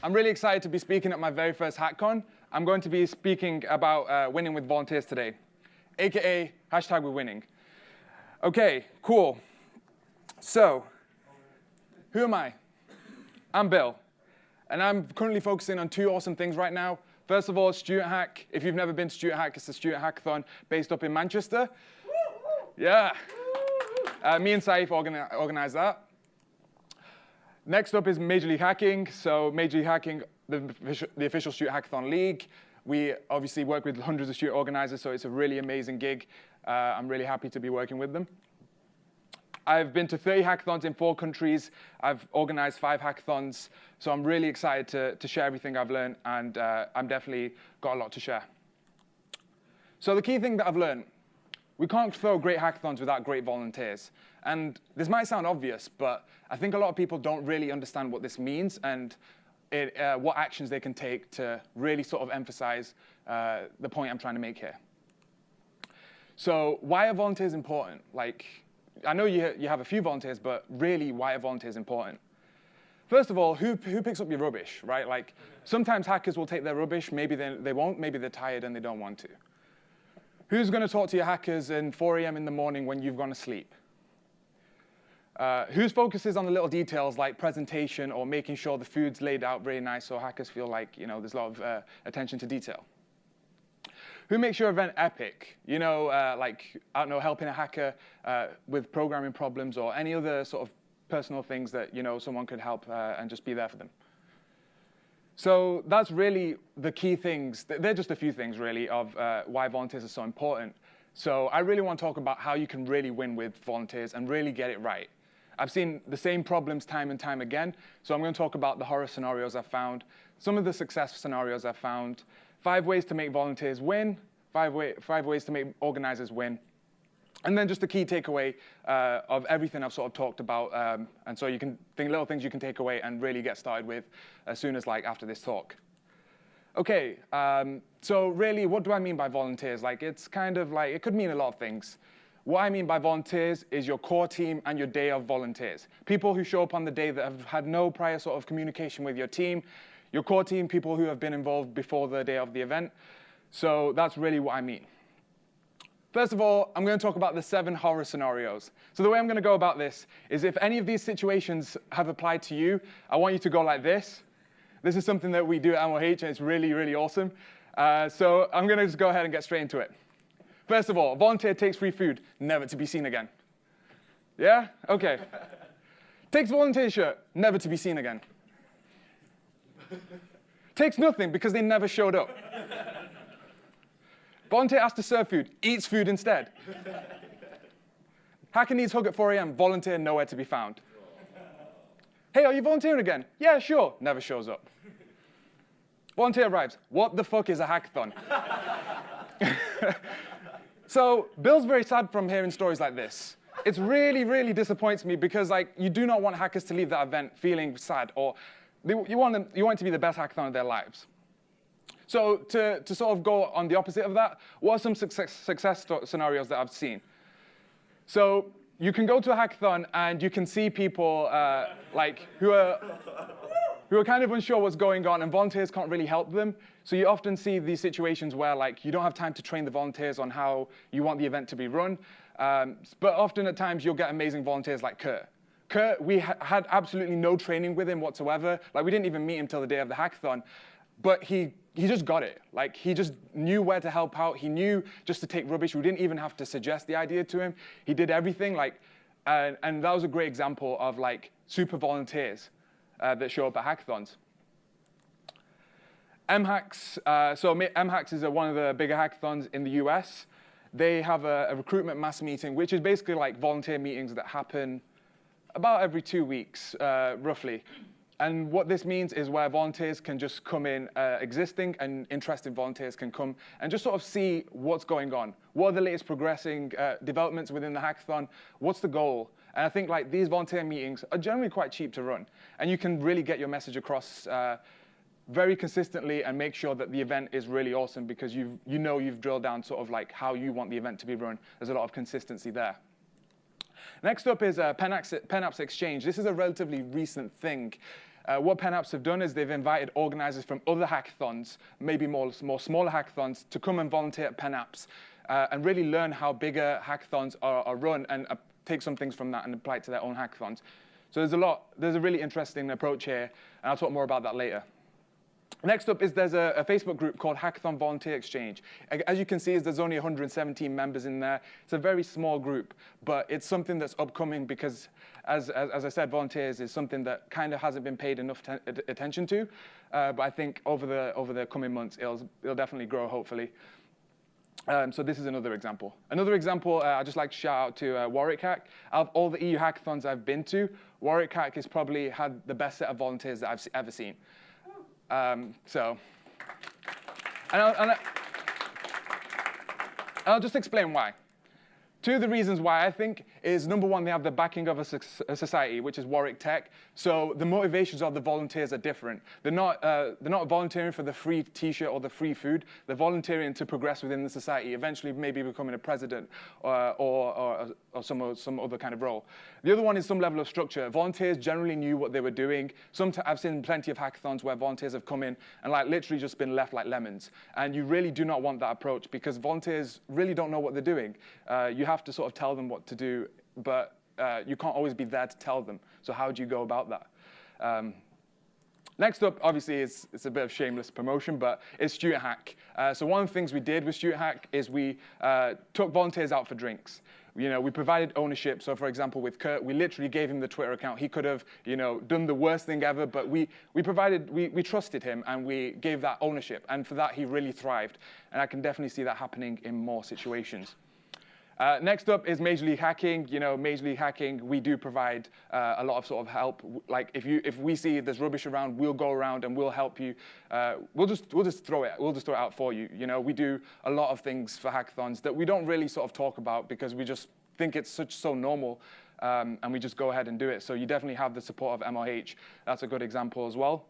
I'm really excited to be speaking at my very first Hackcon. I'm going to be speaking about winning with volunteers today, aka #we're-winning. Okay, cool. So, who am I? I'm Bill, and I'm currently focusing on two awesome things right now. First of all, Student Hack. If you've never been to Student Hack, it's a student hackathon based up in Manchester. Yeah. Me and Saif organized that. Next up is Major League Hacking. So Major League Hacking, the official Student Hackathon League. We obviously work with hundreds of student organizers, so it's a really amazing gig. I'm really happy to be working with them. I've been to 30 hackathons in 4 countries. I've organized 5 hackathons, so I'm really excited to share everything I've learned, and I'm definitely got a lot to share. So the key thing that I've learned, we can't throw great hackathons without great volunteers. And this might sound obvious, but I think a lot of people don't really understand what this means and what actions they can take to really sort of emphasize the point I'm trying to make here. So why are volunteers important? Like, I know you have a few volunteers, but really, why are volunteers important? First of all, who picks up your rubbish, right? Like, sometimes hackers will take their rubbish, maybe they won't, maybe they're tired and they don't want to. Who's going to talk to your hackers at 4 a.m. in the morning when you've gone to sleep? Whose focuses on the little details like presentation or making sure the food's laid out really nice so hackers feel like there's a lot of attention to detail? Who makes your event epic? Like, I don't know, helping a hacker with programming problems or any other sort of personal things that someone could help and just be there for them. So that's really the key things. They're just a few things, really, of why volunteers are so important. So I really want to talk about how you can really win with volunteers and really get it right. I've seen the same problems time and time again, so I'm going to talk about the horror scenarios I've found, some of the success scenarios I've found, 5 ways to make volunteers win, 5 ways to make organizers win, and then just a key takeaway of everything I've sort of talked about, and so you can think little things you can take away and really get started with as soon as after this talk. Okay, so really, what do I mean by volunteers? It's kind of it could mean a lot of things. What I mean by volunteers is your core team and your day of volunteers. People who show up on the day that have had no prior sort of communication with your team. Your core team, people who have been involved before the day of the event. So that's really what I mean. First of all, I'm going to talk about the 7 horror scenarios. So the way I'm going to go about this is if any of these situations have applied to you, I want you to go like this. This is something that we do at MOH, and it's really, really awesome. So I'm going to just go ahead and get straight into it. First of all, volunteer takes free food, never to be seen again. Yeah? OK. Takes volunteer shirt, never to be seen again. Takes nothing because they never showed up. Volunteer asked to serve food, eats food instead. Hacker needs hug at 4 a.m., volunteer nowhere to be found. Hey, are you volunteering again? Yeah, sure. Never shows up. Volunteer arrives. What the fuck is a hackathon? So Bill's very sad from hearing stories like this. It really, really disappoints me because you do not want hackers to leave that event feeling sad, or you want it to be the best hackathon of their lives. So to sort of go on the opposite of that, what are some success scenarios that I've seen? So you can go to a hackathon and you can see people who are kind of unsure what's going on, and volunteers can't really help them. So you often see these situations where you don't have time to train the volunteers on how you want the event to be run. But often at times you'll get amazing volunteers like Kurt. Kurt, we had absolutely no training with him whatsoever. We didn't even meet him till the day of the hackathon. But he just got it. He just knew where to help out. He knew just to take rubbish. We didn't even have to suggest the idea to him. He did everything. And that was a great example of super volunteers that show up at hackathons. MHacks. So MHacks is one of the bigger hackathons in the US. They have a recruitment mass meeting, which is basically volunteer meetings that happen about every 2 weeks, roughly. And what this means is where volunteers can just come in, existing and interested volunteers can come and just sort of see what's going on. What are the latest progressing developments within the hackathon? What's the goal? And I think these volunteer meetings are generally quite cheap to run. And you can really get your message across very consistently and make sure that the event is really awesome because you've drilled down sort of how you want the event to be run. There's a lot of consistency there. Next up is PenApps Exchange. This is a relatively recent thing. What PenApps have done is they've invited organizers from other hackathons, maybe more smaller hackathons, to come and volunteer at PenApps and really learn how bigger hackathons are run and take some things from that and apply it to their own hackathons. So there's a really interesting approach here, and I'll talk more about that later. Next up is there's a Facebook group called Hackathon Volunteer Exchange. As you can see, there's only 117 members in there. It's a very small group, but it's something that's upcoming because, as I said, volunteers is something that kind of hasn't been paid enough attention to. But I think over the coming months, it'll definitely grow, hopefully. So this is another example. Another example, I'd just like to shout out to Warwick Hack. Out of all the EU hackathons I've been to, Warwick Hack has probably had the best set of volunteers that I've ever seen. And I'll just explain why. Two of the reasons why I think is, number one, they have the backing of a society, which is Warwick Tech. So the motivations of the volunteers are different. They're not volunteering for the free T-shirt or the free food. They're volunteering to progress within the society, eventually maybe becoming a president or some other kind of role. The other one is some level of structure. Volunteers generally knew what they were doing. I've seen plenty of hackathons where volunteers have come in and literally just been left like lemons. And you really do not want that approach because volunteers really don't know what they're doing. You have to sort of tell them what to do, but you can't always be there to tell them. So how do you go about that? Next up, obviously, it's a bit of shameless promotion, but it's Student Hack. So one of the things we did with Student Hack is we took volunteers out for drinks. We provided ownership. So for example, with Kurt, we literally gave him the Twitter account. He could have, done the worst thing ever, but we trusted him and we gave that ownership. And for that, he really thrived. And I can definitely see that happening in more situations. Next up is Major League Hacking. Major League Hacking, we do provide a lot of sort of help. Like if we see there's rubbish around, we'll go around and we'll help you. We'll just throw it out for you. We do a lot of things for hackathons that we don't really sort of talk about because we just think it's so normal, and we just go ahead and do it. So you definitely have the support of MLH. That's a good example as well.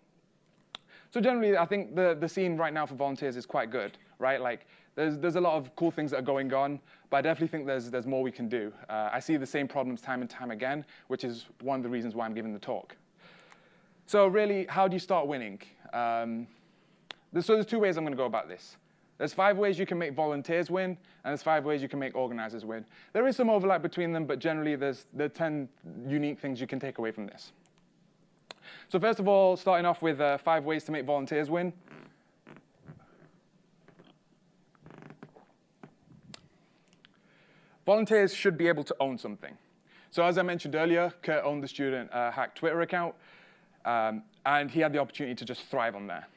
So generally, I think the scene right now for volunteers is quite good, right? Like there's a lot of cool things that are going on, but I definitely think there's more we can do. I see the same problems time and time again, which is one of the reasons why I'm giving the talk. So really, how do you start winning? There's two ways I'm going to go about this. There's 5 ways you can make volunteers win, and there's 5 ways you can make organizers win. There is some overlap between them, but generally there are 10 unique things you can take away from this. So first of all, starting off with 5 ways to make volunteers win. Volunteers should be able to own something. So as I mentioned earlier, Kurt owned the Student Hack Twitter account, and he had the opportunity to just thrive on there.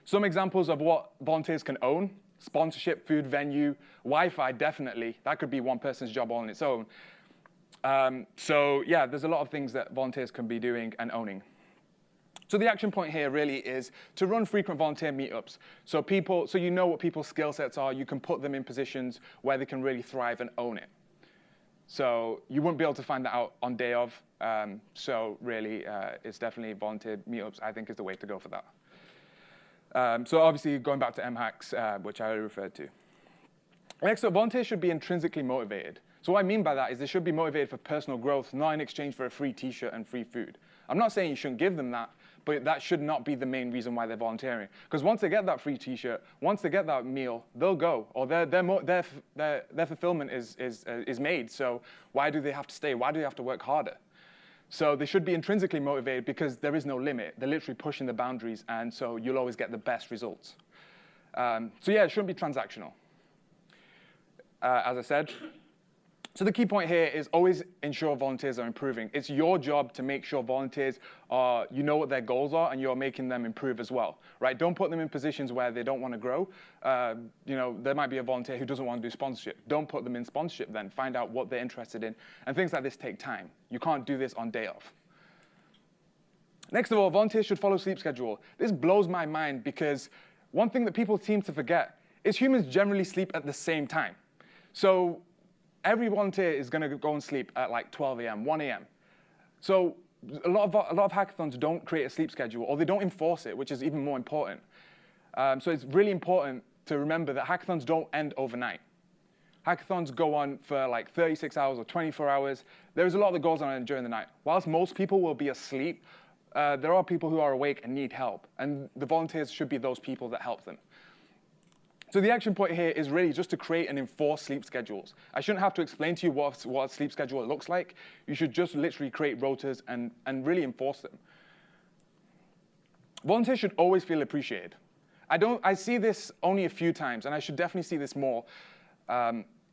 Some examples of what volunteers can own: sponsorship, food, venue, Wi-Fi, definitely. That could be one person's job all on its own. So yeah, there's a lot of things that volunteers can be doing and owning. So the action point here really is to run frequent volunteer meetups. So you know what people's skill sets are. You can put them in positions where they can really thrive and own it. So you wouldn't be able to find that out on day of. So really, it's definitely volunteer meetups, I think, is the way to go for that. So obviously, going back to MHacks, which I already referred to. Next up, volunteers should be intrinsically motivated. So what I mean by that is they should be motivated for personal growth, not in exchange for a free T-shirt and free food. I'm not saying you shouldn't give them that, but that should not be the main reason why they're volunteering. Because once they get that free T-shirt, once they get that meal, they'll go, or their fulfillment is made. So why do they have to stay? Why do they have to work harder? So they should be intrinsically motivated because there is no limit. They're literally pushing the boundaries, and so you'll always get the best results. So yeah, it shouldn't be transactional. As I said. So the key point here is always ensure volunteers are improving. It's your job to make sure volunteers you know what their goals are and you're making them improve as well, right? Don't put them in positions where they don't want to grow. There might be a volunteer who doesn't want to do sponsorship. Don't put them in sponsorship then. Find out what they're interested in. And things like this take time. You can't do this on day off. Next of all, volunteers should follow sleep schedule. This blows my mind because one thing that people seem to forget is humans generally sleep at the same time. So every volunteer is going to go and sleep at like 12 a.m., 1 a.m. So a lot of hackathons don't create a sleep schedule, or they don't enforce it, which is even more important. So it's really important to remember that hackathons don't end overnight. Hackathons go on for like 36 hours or 24 hours. There's a lot that goes on during the night. Whilst most people will be asleep, there are people who are awake and need help. And the volunteers should be those people that help them. So the action point here is really just to create and enforce sleep schedules. I shouldn't have to explain to you what a sleep schedule looks like. You should just literally create rotas and really enforce them. Volunteers should always feel appreciated. I see this only a few times, and I should definitely see this more.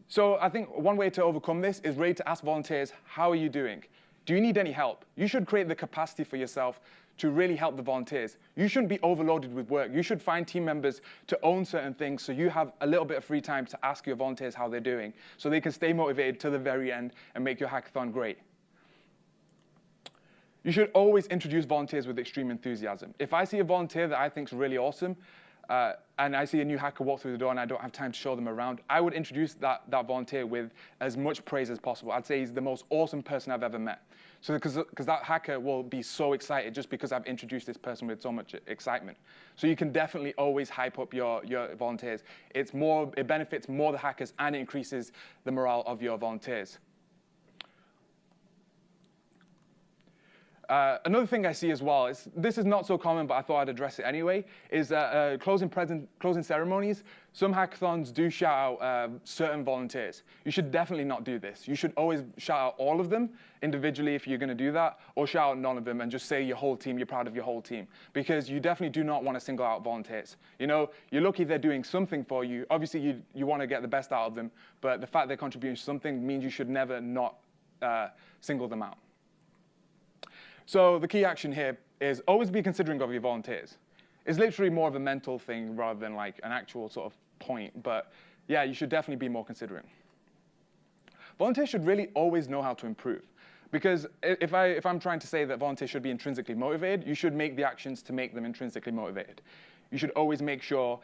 So I think one way to overcome this is really to ask volunteers, how are you doing? Do you need any help? You should create the capacity for yourself to really help the volunteers. You shouldn't be overloaded with work. You should find team members to own certain things so you have a little bit of free time to ask your volunteers how they're doing so they can stay motivated to the very end and make your hackathon great. You should always introduce volunteers with extreme enthusiasm. If I see a volunteer that I think is really awesome, and I see a new hacker walk through the door and I don't have time to show them around, I would introduce that volunteer with as much praise as possible. I'd say he's the most awesome person I've ever met. So because that hacker will be so excited just because I've introduced this person with so much excitement. So you can definitely always hype up your volunteers. It benefits more the hackers and it increases the morale of your volunteers. Another thing I see as well, this is not so common, but I thought I'd address it anyway, is closing ceremonies. Some hackathons do shout out certain volunteers. You should definitely not do this. You should always shout out all of them individually if you're going to do that, or shout out none of them and just say your whole team, you're proud of your whole team. Because you definitely do not want to single out volunteers. You know, you're lucky they're doing something for you. Obviously, you want to get the best out of them, but the fact they're contributing something means you should never not single them out. So the key action here is always be considering of your volunteers. It's literally more of a mental thing rather than like an actual sort of point, but yeah, you should definitely be more considerate. Volunteers should really always know how to improve. Because if I'm trying to say that volunteers should be intrinsically motivated, you should make the actions to make them intrinsically motivated. You should always make sure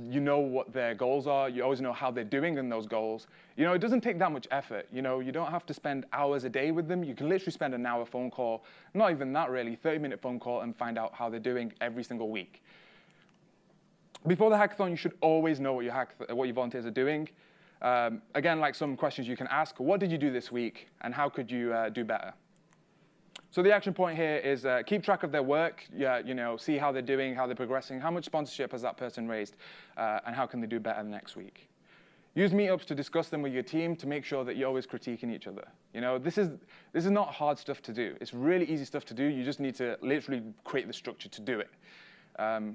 you know what their goals are. You always know how they're doing in those goals. You know, it doesn't take that much effort. You know, you don't have to spend hours a day with them. You can literally spend an hour phone call, not even that really, 30-minute phone call and find out how they're doing every single week. Before the hackathon, you should always know what your volunteers are doing. Again, like some questions you can ask, what did you do this week and how could you do better? So the action point here is keep track of their work, you know, see how they're doing, how they're progressing, how much sponsorship has that person raised, and how can they do better next week. Use meetups to discuss them with your team to make sure that you're always critiquing each other. You know, this is not hard stuff to do. It's really easy stuff to do. You just need to literally create the structure to do it. So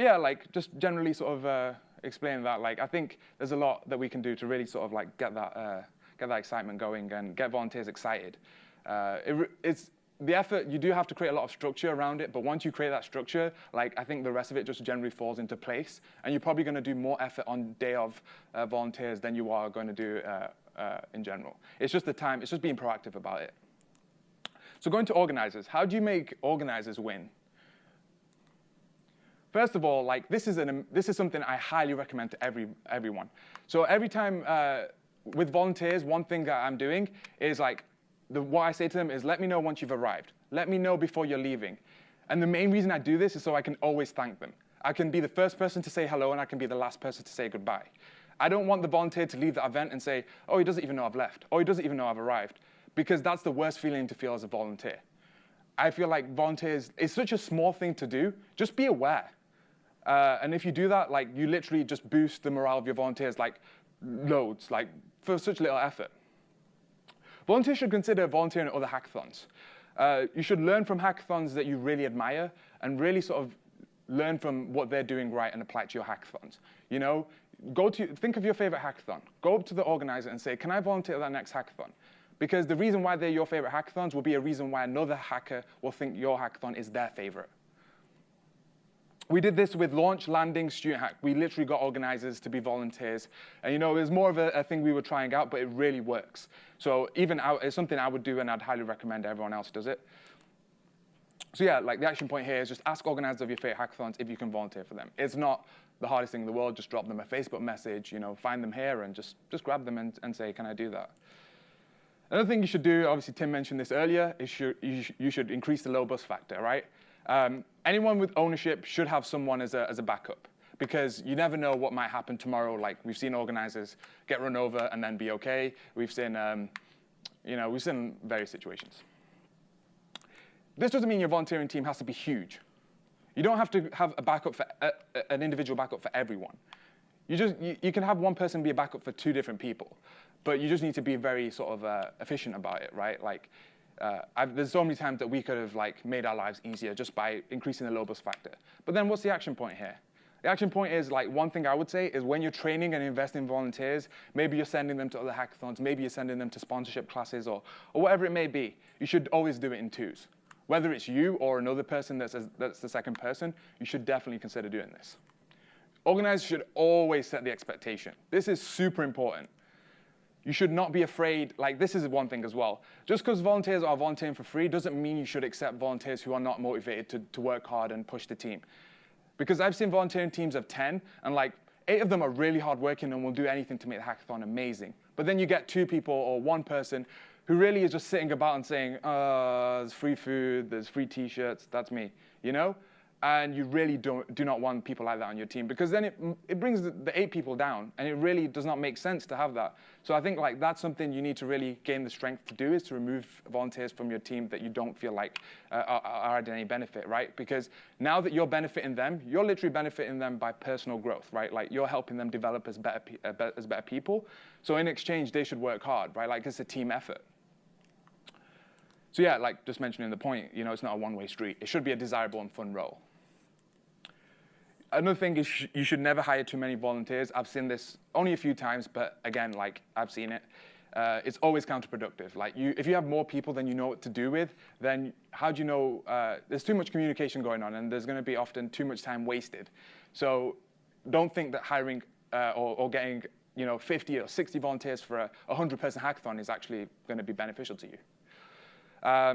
yeah, like just generally sort of explain that. Like I think there's a lot that we can do to really sort of like get that excitement going and get volunteers excited. It's the effort, you do have to create a lot of structure around it, but once you create that structure, like I think the rest of it just generally falls into place, and you're probably going to do more effort on day of volunteers than you are going to do in general. It's just the time, it's just being proactive about it. So going to organizers, how do you make organizers win? First of all, like this is something I highly recommend to everyone. So every time with volunteers, one thing that I'm doing is like, what I say to them is, let me know once you've arrived. Let me know before you're leaving. And the main reason I do this is so I can always thank them. I can be the first person to say hello, and I can be the last person to say goodbye. I don't want the volunteer to leave the event and say, oh, he doesn't even know I've left, or he doesn't even know I've arrived, because that's the worst feeling to feel as a volunteer. I feel like volunteers, it's such a small thing to do. Just be aware. And if you do that, like you literally just boost the morale of your volunteers like loads, like for such little effort. Volunteers should consider volunteering at other hackathons. You should learn from hackathons that you really admire and really sort of learn from what they're doing right and apply it to your hackathons. You know, think of your favorite hackathon. Go up to the organizer and say, can I volunteer at that next hackathon? Because the reason why they're your favorite hackathons will be a reason why another hacker will think your hackathon is their favorite. We did this with Launch, Landing, Student Hack. We literally got organizers to be volunteers. And you know, it was more of a thing we were trying out, but it really works. So even it's something I would do, and I'd highly recommend everyone else does it. So yeah, like the action point here is just ask organizers of your favorite hackathons if you can volunteer for them. It's not the hardest thing in the world. Just drop them a Facebook message, you know, find them here, and just grab them and say, can I do that? Another thing you should do, obviously Tim mentioned this earlier, is you should increase the low bus factor, right? Anyone with ownership should have someone as a backup. because you never know what might happen tomorrow. Like we've seen organizers get run over and then be okay. We've seen, we've seen various situations. This doesn't mean your volunteering team has to be huge. You don't have to have a backup for an individual backup for everyone. You can have one person be a backup for 2 different people, but you just need to be very sort of efficient about it, right? Like, there's so many times that we could have like made our lives easier just by increasing the low bus factor. But then what's the action point here? The action point is, like, one thing I would say is when you're training and investing in volunteers, maybe you're sending them to other hackathons, maybe you're sending them to sponsorship classes or whatever it may be, you should always do it in 2s. Whether it's you or another person that's the second person, you should definitely consider doing this. Organizers should always set the expectation. This is super important. You should not be afraid, like this is one thing as well. Just because volunteers are volunteering for free doesn't mean you should accept volunteers who are not motivated to work hard and push the team. Because I've seen volunteering teams of 10, and like 8 of them are really hardworking and will do anything to make the hackathon amazing. But then you get 2 people or 1 person who really is just sitting about and saying, there's free food, there's free t-shirts, that's me, you know? And you really do not want people like that on your team, because then it brings the 8 people down, and it really does not make sense to have that. So I think like that's something you need to really gain the strength to do, is to remove volunteers from your team that you don't feel like are adding any benefit, right? Because now that you're benefiting them, you're literally benefiting them by personal growth, right? Like you're helping them develop as better people. So in exchange, they should work hard, right? Like it's a team effort. So yeah, like just mentioning the point, it's not a one-way street. It should be a desirable and fun role. Another thing is you should never hire too many volunteers. I've seen this only a few times, but again, like I've seen it. It's always counterproductive. Like if you have more people than you know what to do with, then how do you know? There's too much communication going on, and there's going to be often too much time wasted. So don't think that hiring or getting 50 or 60 volunteers for a 100-person hackathon is actually going to be beneficial to you.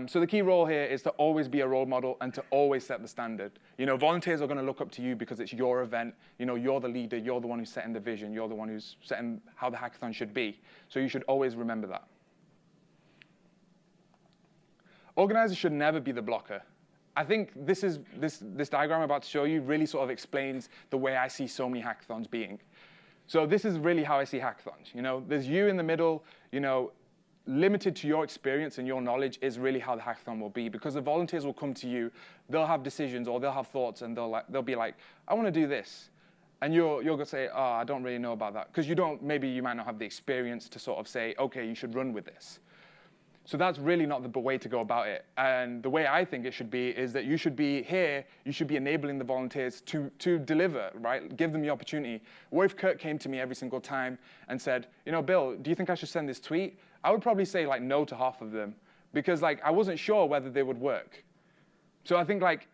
So the key role here is to always be a role model and to always set the standard. Volunteers are going to look up to you because it's your event. You're the leader. You're the one who's setting the vision. You're the one who's setting how the hackathon should be. So you should always remember that. Organizers should never be the blocker. I think this diagram I'm about to show you really sort of explains the way I see so many hackathons being. So this is really how I see hackathons. There's you in the middle, limited to your experience and your knowledge is really how the hackathon will be, because the volunteers will come to you, they'll have decisions or they'll have thoughts, and they'll be like, I want to do this. And you're going to say, I don't really know about that. Because maybe you might not have the experience to sort of say, okay, you should run with this. So that's really not the way to go about it. And the way I think it should be is that you should be here, you should be enabling the volunteers to deliver, right? Give them the opportunity. What if Kurt came to me every single time and said, Bill, do you think I should send this tweet? I would probably say like no to half of them, because like I wasn't sure whether they would work. So I think like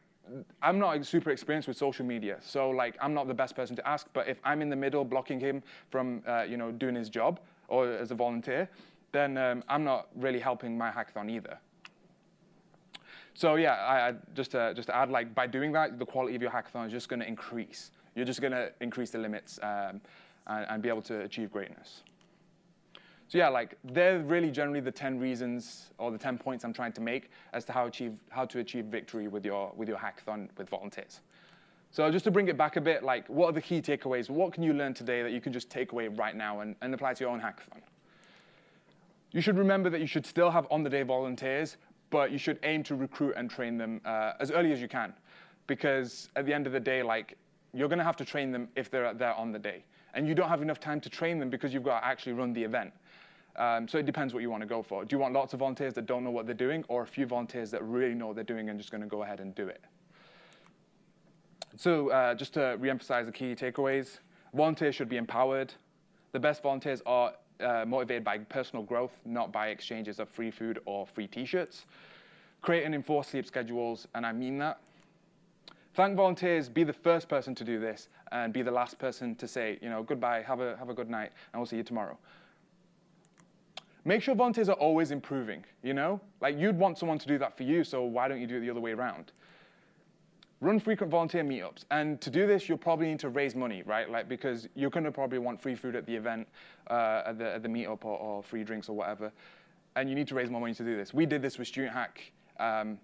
I'm not super experienced with social media, so like I'm not the best person to ask. But if I'm in the middle blocking him from doing his job or as a volunteer, then I'm not really helping my hackathon either. So yeah, I just to add, like by doing that, the quality of your hackathon is just going to increase. You're just going to increase the limits and be able to achieve greatness. So yeah, like they're really generally the 10 reasons or the 10 points I'm trying to make as to how to achieve victory with your hackathon with volunteers. So just to bring it back a bit, like what are the key takeaways? What can you learn today that you can just take away right now and apply to your own hackathon? You should remember that you should still have on-the-day volunteers, but you should aim to recruit and train them as early as you can, because at the end of the day, like you're going to have to train them if they're there on the day, and you don't have enough time to train them because you've got to actually run the event. So it depends what you want to go for. Do you want lots of volunteers that don't know what they're doing, or a few volunteers that really know what they're doing and just going to go ahead and do it? So just to reemphasize the key takeaways, volunteers should be empowered. The best volunteers are motivated by personal growth, not by exchanges of free food or free t-shirts. Create and enforce sleep schedules, and I mean that. Thank volunteers, be the first person to do this, and be the last person to say, goodbye, have a good night, and we'll see you tomorrow. Make sure volunteers are always improving, Like you'd want someone to do that for you, so why don't you do it the other way around? Run frequent volunteer meetups, and to do this, you'll probably need to raise money, right? Like because you're going to probably want free food at the event, at the meetup, or free drinks or whatever, and you need to raise more money to do this. We did this with Student Hack,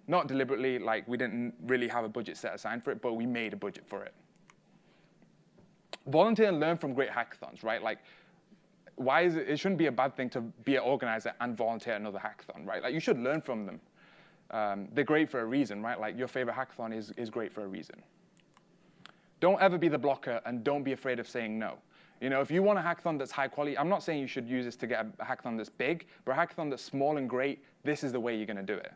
not deliberately, like we didn't really have a budget set aside for it, but we made a budget for it. volunteer and learn from great hackathons, right? Like, why is it shouldn't be a bad thing to be an organizer and volunteer at another hackathon, right? Like, you should learn from them. They're great for a reason, right? Like, your favorite hackathon is great for a reason. Don't ever be the blocker, and don't be afraid of saying no. You know, if you want a hackathon that's high quality, I'm not saying you should use this to get a hackathon that's big, but a hackathon that's small and great, this is the way you're going to do it.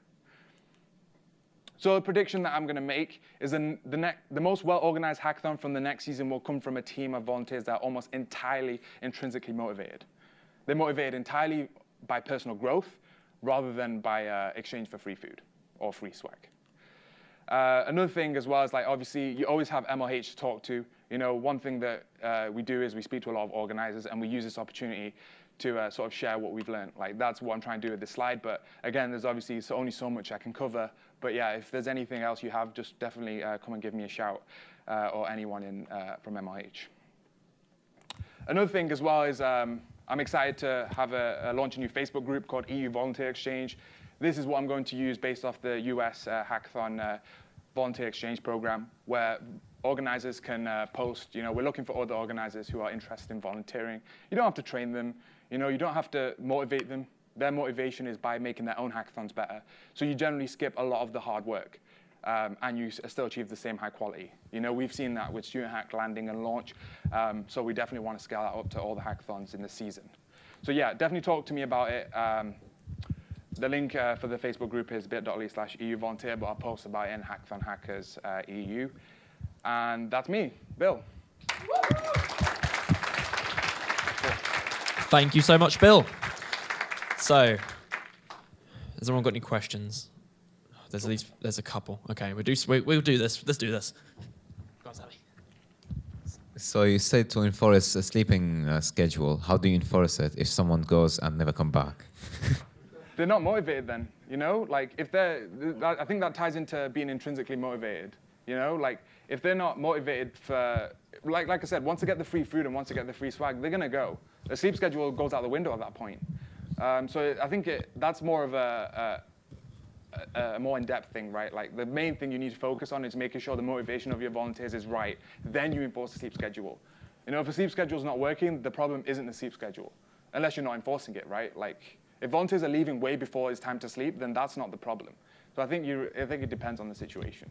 So the prediction that I'm going to make is the most well-organized hackathon from the next season will come from a team of volunteers that are almost entirely intrinsically motivated. They're motivated entirely by personal growth rather than by exchange for free food or free swag. Another thing as well is, like, obviously you always have MLH to talk to. You know, one thing that we do is we speak to a lot of organizers, and we use this opportunity to sort of share what we've learned. Like, that's what I'm trying to do with this slide. But again, there's obviously only so much I can cover. But yeah, if there's anything else you have, just definitely come and give me a shout, or anyone from MLH. Another thing as well is I'm excited to have launch a new Facebook group called EU Volunteer Exchange. This is what I'm going to use based off the US Hackathon Volunteer Exchange program, where organizers can post, you know, we're looking for other organizers who are interested in volunteering. You don't have to train them. You know, you don't have to motivate them. Their motivation is by making their own hackathons better. So you generally skip a lot of the hard work, and you still achieve the same high quality. You know, we've seen that with Student Hack landing and launch. So we definitely want to scale that up to all the hackathons in the season. So yeah, definitely talk to me about it. The link for the Facebook group is bit.ly/EU volunteer, but I'll post about it in Hackathon Hackers EU. And that's me, Bill. Thank you so much, Bill. So, has everyone got any questions? There's a couple. Okay, we'll do this. Let's do this. Go on, Sammy. So you said to enforce a sleeping schedule. How do you enforce it if someone goes and never come back? They're not motivated then, you know? Like, if I think that ties into being intrinsically motivated, you know? Like, if they're not motivated for, like I said, once they get the free food and once they get the free swag, they're gonna go. The sleep schedule goes out the window at that point. So I think that's more of a more in-depth thing, right? Like, the main thing you need to focus on is making sure the motivation of your volunteers is right. Then you enforce the sleep schedule. You know, if the sleep schedule is not working, the problem isn't the sleep schedule, unless you're not enforcing it, right? Like, if volunteers are leaving way before it's time to sleep, then that's not the problem. So I think it depends on the situation.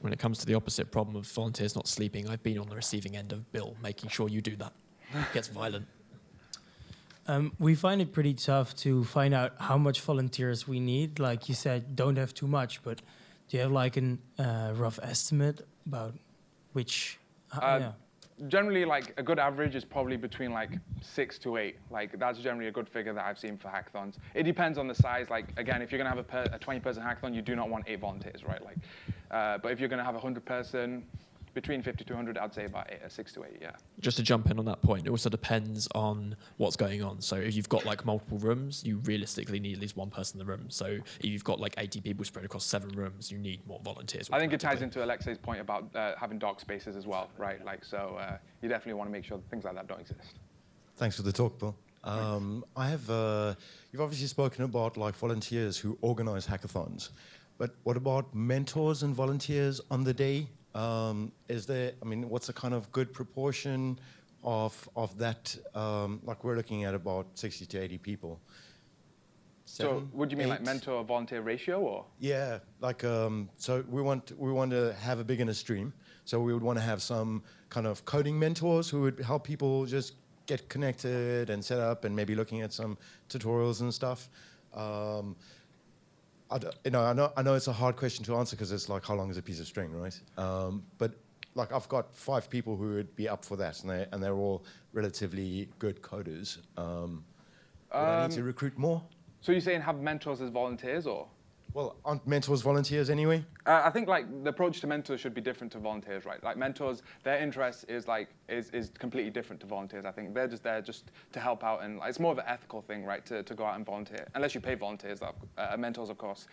When it comes to the opposite problem of volunteers not sleeping, I've been on the receiving end of Bill making sure you do that. It gets violent. We find it pretty tough to find out how much volunteers we need. Like you said, don't have too much, but do you have like a rough estimate about which? Yeah. Generally, like, a good average is probably between like 6 to 8. Like, that's generally a good figure that I've seen for hackathons. It depends on the size. Like, again, if you're gonna have a 20-person hackathon, you do not want 8 volunteers, right? Like, but if you're gonna have a 100-person, between 50 to 100, I'd say about 6 to 8, yeah. Just to jump in on that point, it also depends on what's going on. So if you've got like multiple rooms, you realistically need at least one person in the room. So if you've got like 80 people spread across 7 rooms, you need more volunteers. I think it ties into Alexei's point about having dark spaces as well, right? Like, so you definitely want to make sure that things like that don't exist. Thanks for the talk, Bill. I have, you've obviously spoken about like volunteers who organize hackathons, but what about mentors and volunteers on the day? Is there, I mean, what's the kind of good proportion of that? Like, we're looking at about 60 to 80 people. So would you mean like mentor volunteer ratio, or? Yeah, like, so we want to have a beginner stream. So we would want to have some kind of coding mentors who would help people just get connected and set up, and maybe looking at some tutorials and stuff. I know it's a hard question to answer because it's like, how long is a piece of string, right? But like, I've got 5 people who would be up for that, and they're all relatively good coders. Would I need to recruit more? So you're saying have mentors as volunteers, or? Well, aren't mentors volunteers anyway? I think like the approach to mentors should be different to volunteers, right? Like, mentors, their interest is completely different to volunteers. I think they're just there just to help out, and it's more of an ethical thing, right? To go out and volunteer, unless you pay volunteers, mentors, of course.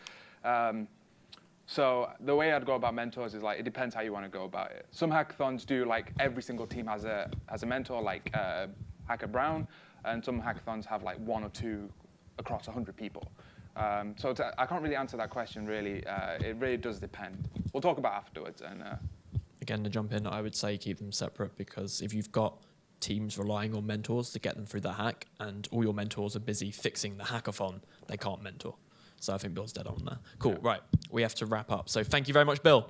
So the way I'd go about mentors is like, it depends how you want to go about it. Some hackathons do like every single team has a mentor, like Hacker Brown, and some hackathons have like 1 or 2 across 100 people. So I can't really answer that question, really. It really does depend. We'll talk about it afterwards. And again to jump in, I would say keep them separate, because if you've got teams relying on mentors to get them through the hack and all your mentors are busy fixing the hackathon, they can't mentor. So I think Bill's dead on there. Cool, right. We have to wrap up. So thank you very much, Bill.